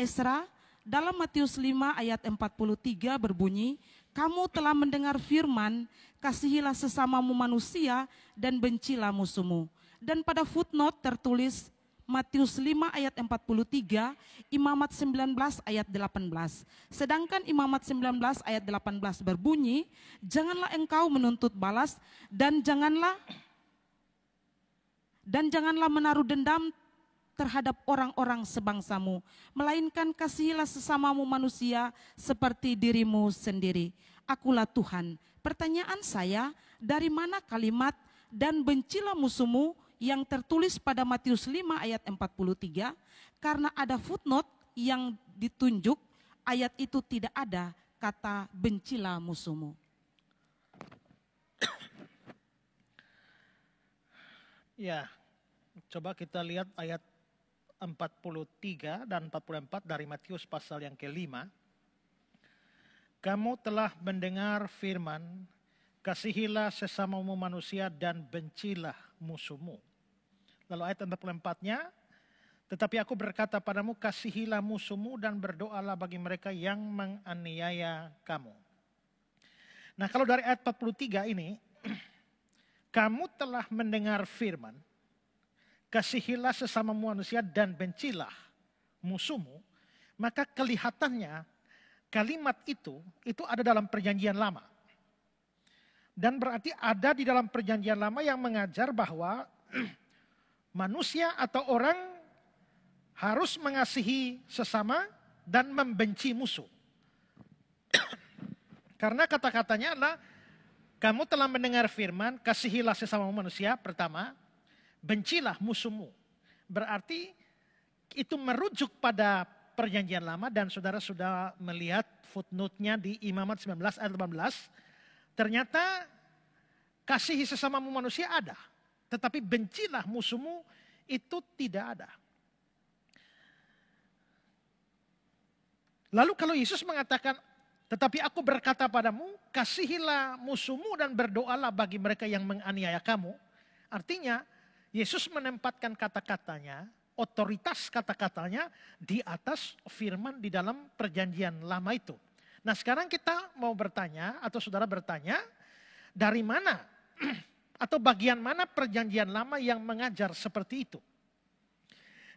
Esra dalam Matius 5 ayat 43 berbunyi, kamu telah mendengar firman, kasihilah sesamamu manusia dan bencilah musuhmu. Dan pada footnote tertulis Matius 5 ayat 43, Imamat 19 ayat 18. Sedangkan Imamat 19 ayat 18 berbunyi, janganlah engkau menuntut balas dan janganlah menaruh dendam terhadap orang-orang sebangsamu, melainkan kasihilah sesamamu manusia seperti dirimu sendiri. Akulah Tuhan. Pertanyaan saya, dari mana kalimat dan bencilah musuhmu yang tertulis pada Matius 5 ayat 43, karena ada footnote yang ditunjuk, ayat itu tidak ada kata bencilah musuhmu. Ya, coba kita lihat ayat 43 dan 44 dari Matius pasal yang ke-5. Kamu telah mendengar firman, kasihilah sesamamu manusia dan bencilah musuhmu. Lalu ayat 44-nya, tetapi aku berkata padamu, kasihilah musuhmu dan berdoalah bagi mereka yang menganiaya kamu. Nah, kalau dari ayat 43 ini, kamu telah mendengar firman, kasihilah sesama manusia dan bencilah musuhmu, maka kelihatannya kalimat itu ada dalam perjanjian lama. Dan berarti ada di dalam perjanjian lama yang mengajar bahwa manusia atau orang harus mengasihi sesama dan membenci musuh. Karena kata-katanya adalah, kamu telah mendengar firman, kasihilah sesama manusia, pertama, bencilah musuhmu. Berarti itu merujuk pada perjanjian lama dan saudara sudah melihat footnote-nya di Imamat 19 ayat 18. Ternyata kasihi sesamamu manusia ada. Tetapi bencilah musuhmu itu tidak ada. Lalu kalau Yesus mengatakan, tetapi aku berkata padamu, kasihilah musuhmu dan berdoalah bagi mereka yang menganiaya kamu. Artinya, Yesus menempatkan kata-katanya, otoritas kata-katanya di atas firman di dalam perjanjian lama itu. Nah sekarang kita mau bertanya, atau saudara bertanya, dari mana atau bagian mana perjanjian lama yang mengajar seperti itu?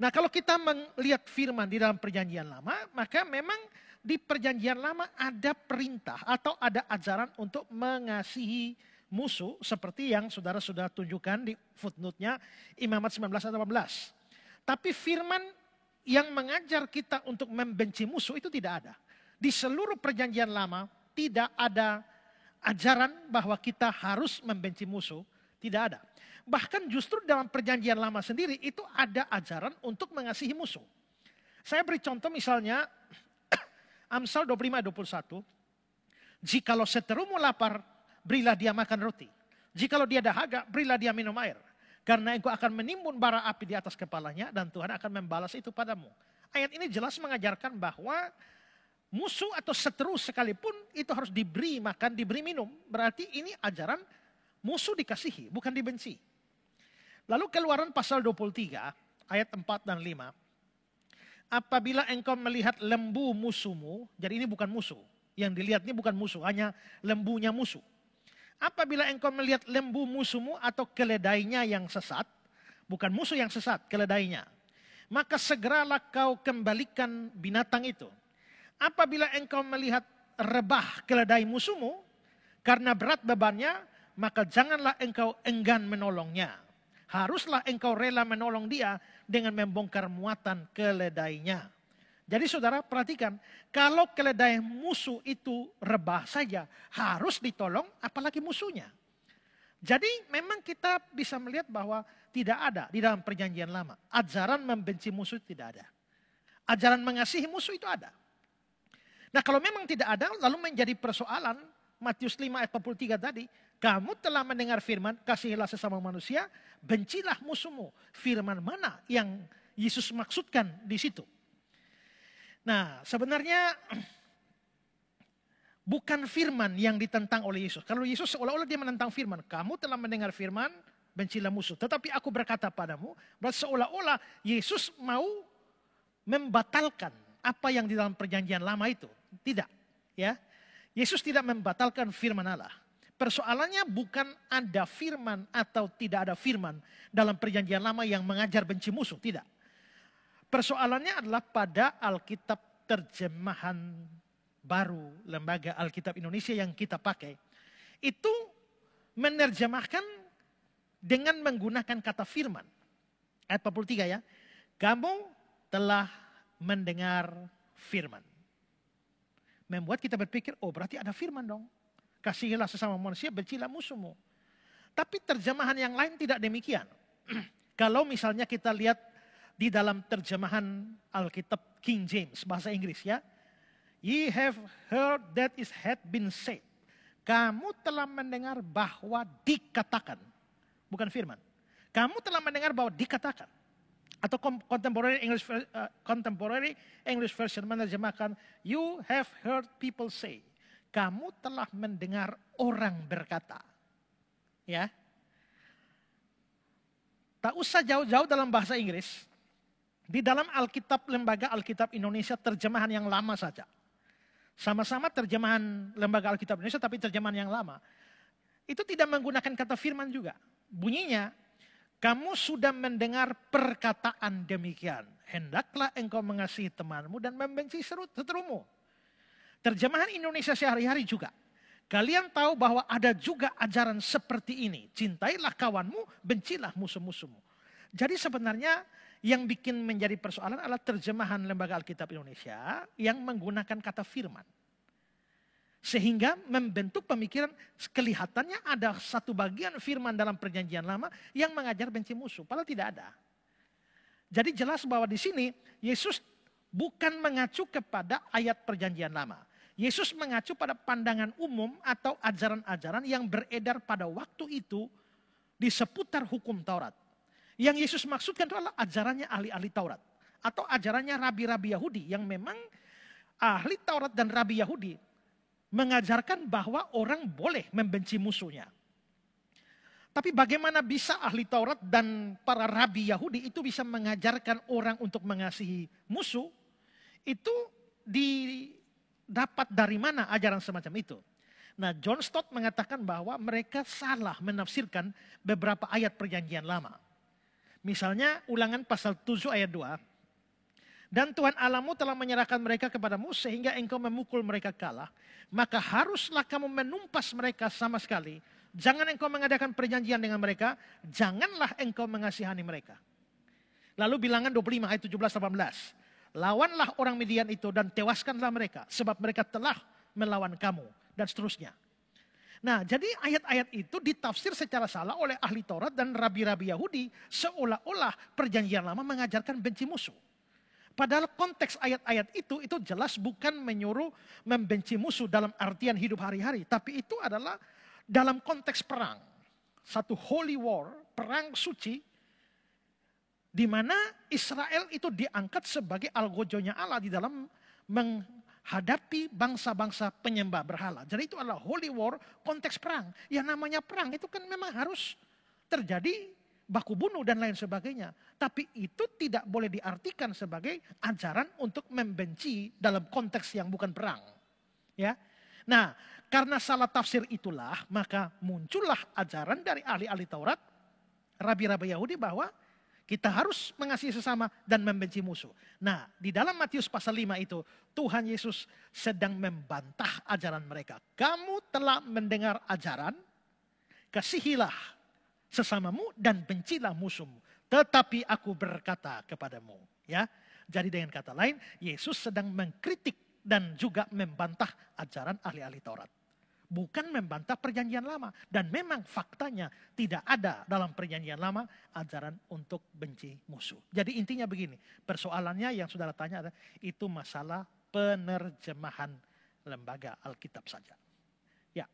Nah kalau kita melihat firman di dalam perjanjian lama, maka memang di perjanjian lama ada perintah atau ada ajaran untuk mengasihi musuh seperti yang saudara sudah tunjukkan di footnote-nya Imamat 19 ayat 18. Tapi firman yang mengajar kita untuk membenci musuh itu tidak ada. Di seluruh perjanjian lama tidak ada ajaran bahwa kita harus membenci musuh, tidak ada. Bahkan justru dalam perjanjian lama sendiri itu ada ajaran untuk mengasihi musuh. Saya beri contoh misalnya Amsal 25:21. Jikalau seterumu lapar, berilah dia makan roti. Jikalau dia dahaga, berilah dia minum air. Karena engkau akan menimbun bara api di atas kepalanya dan Tuhan akan membalas itu padamu. Ayat ini jelas mengajarkan bahwa musuh atau seteru sekalipun itu harus diberi makan, diberi minum. Berarti ini ajaran musuh dikasihi, bukan dibenci. Lalu Keluaran pasal 23 ayat 4 dan 5. Apabila engkau melihat lembu musuhmu, jadi ini bukan musuh. Yang dilihat ini bukan musuh, hanya lembunya musuh. Apabila engkau melihat lembu musuhmu atau keledainya yang sesat, bukan musuh yang sesat, keledainya, maka segeralah kau kembalikan binatang itu. Apabila engkau melihat rebah keledai musuhmu, karena berat bebannya, maka janganlah engkau enggan menolongnya. Haruslah engkau rela menolong dia dengan membongkar muatan keledainya. Jadi saudara perhatikan, kalau keledai musuh itu rebah saja harus ditolong, apalagi musuhnya. Jadi memang kita bisa melihat bahwa tidak ada di dalam perjanjian lama. Ajaran membenci musuh tidak ada. Ajaran mengasihi musuh itu ada. Nah kalau memang tidak ada, lalu menjadi persoalan Matius 5 ayat 43 tadi. Kamu telah mendengar firman, kasihilah sesama manusia, bencilah musuhmu. Firman mana yang Yesus maksudkan di situ? Nah sebenarnya bukan firman yang ditentang oleh Yesus. Kalau Yesus seolah-olah dia menentang firman. Kamu telah mendengar firman, bencilah musuh. Tetapi aku berkata padamu, berarti seolah-olah Yesus mau membatalkan apa yang di dalam perjanjian lama itu. Tidak. Ya, Yesus tidak membatalkan firman Allah. Persoalannya bukan ada firman atau tidak ada firman dalam perjanjian lama yang mengajar benci musuh. Tidak. Persoalannya adalah pada Alkitab terjemahan baru Lembaga Alkitab Indonesia yang kita pakai. Itu menerjemahkan dengan menggunakan kata firman. Ayat 43 ya. Kamu telah mendengar firman. Membuat kita berpikir, oh berarti ada firman dong. Kasihilah sesama manusia, bencilah musuhmu. Tapi terjemahan yang lain tidak demikian. Kalau misalnya kita lihat di dalam terjemahan Alkitab King James, bahasa Inggris ya. Ye have heard that it had been said. Kamu telah mendengar bahwa dikatakan. Bukan firman. Kamu telah mendengar bahwa dikatakan. Atau contemporary English version menerjemahkan, you have heard people say. Kamu telah mendengar orang berkata. Ya. Tak usah jauh-jauh dalam bahasa Inggris. Di dalam Alkitab Lembaga Alkitab Indonesia terjemahan yang lama saja. Sama-sama terjemahan Lembaga Alkitab Indonesia tapi terjemahan yang lama. Itu tidak menggunakan kata firman juga. Bunyinya, kamu sudah mendengar perkataan demikian. Hendaklah engkau mengasihi temanmu dan membenci seterumu. Terjemahan Indonesia sehari-hari juga. Kalian tahu bahwa ada juga ajaran seperti ini. Cintailah kawanmu, bencilah musuh-musuhmu. Jadi sebenarnya yang bikin menjadi persoalan adalah terjemahan Lembaga Alkitab Indonesia yang menggunakan kata firman. Sehingga membentuk pemikiran kelihatannya ada satu bagian firman dalam perjanjian lama yang mengajar benci musuh. Padahal tidak ada. Jadi jelas bahwa di sini Yesus bukan mengacu kepada ayat perjanjian lama. Yesus mengacu pada pandangan umum atau ajaran-ajaran yang beredar pada waktu itu di seputar hukum Taurat. Yang Yesus maksudkan itu adalah ajarannya ahli-ahli Taurat. Atau ajarannya rabi-rabi Yahudi yang memang ahli Taurat dan rabi Yahudi mengajarkan bahwa orang boleh membenci musuhnya. Tapi bagaimana bisa ahli Taurat dan para rabi Yahudi itu bisa mengajarkan orang untuk mengasihi musuh? Itu didapat dari mana ajaran semacam itu? Nah, John Stott mengatakan bahwa mereka salah menafsirkan beberapa ayat perjanjian lama. Misalnya Ulangan pasal 7 ayat 2. Dan Tuhan Allahmu telah menyerahkan mereka kepadamu sehingga engkau memukul mereka kalah. Maka haruslah kamu menumpas mereka sama sekali. Jangan engkau mengadakan perjanjian dengan mereka. Janganlah engkau mengasihani mereka. Lalu Bilangan 25 ayat 17-18. Lawanlah orang Midian itu dan tewaskanlah mereka. Sebab mereka telah melawan kamu. Dan seterusnya. Nah, jadi ayat-ayat itu ditafsir secara salah oleh ahli Taurat dan rabi-rabi Yahudi. Seolah-olah perjanjian lama mengajarkan benci musuh. Padahal konteks ayat-ayat itu jelas bukan menyuruh membenci musuh dalam artian hidup hari-hari. Tapi itu adalah dalam konteks perang. Satu holy war, perang suci. Di mana Israel itu diangkat sebagai algojonya Allah di dalam menghadapi bangsa-bangsa penyembah berhala. Jadi itu adalah holy war, konteks perang. Yang namanya perang itu kan memang harus terjadi baku bunuh dan lain sebagainya. Tapi itu tidak boleh diartikan sebagai ajaran untuk membenci dalam konteks yang bukan perang. Ya. Nah, karena salah tafsir itulah, maka muncullah ajaran dari ahli-ahli Taurat, rabi-rabi Yahudi bahwa kita harus mengasihi sesama dan membenci musuh. Nah, di dalam Matius pasal 5 itu, Tuhan Yesus sedang membantah ajaran mereka. Kamu telah mendengar ajaran, kasihilah sesamamu dan bencilah musuhmu. Tetapi aku berkata kepadamu. Ya, jadi dengan kata lain, Yesus sedang mengkritik dan juga membantah ajaran ahli-ahli Taurat. Bukan membantah perjanjian lama. Dan memang faktanya tidak ada dalam perjanjian lama ajaran untuk benci musuh. Jadi intinya begini, persoalannya yang saudara tanya adalah itu masalah penerjemahan lembaga Alkitab saja. Ya.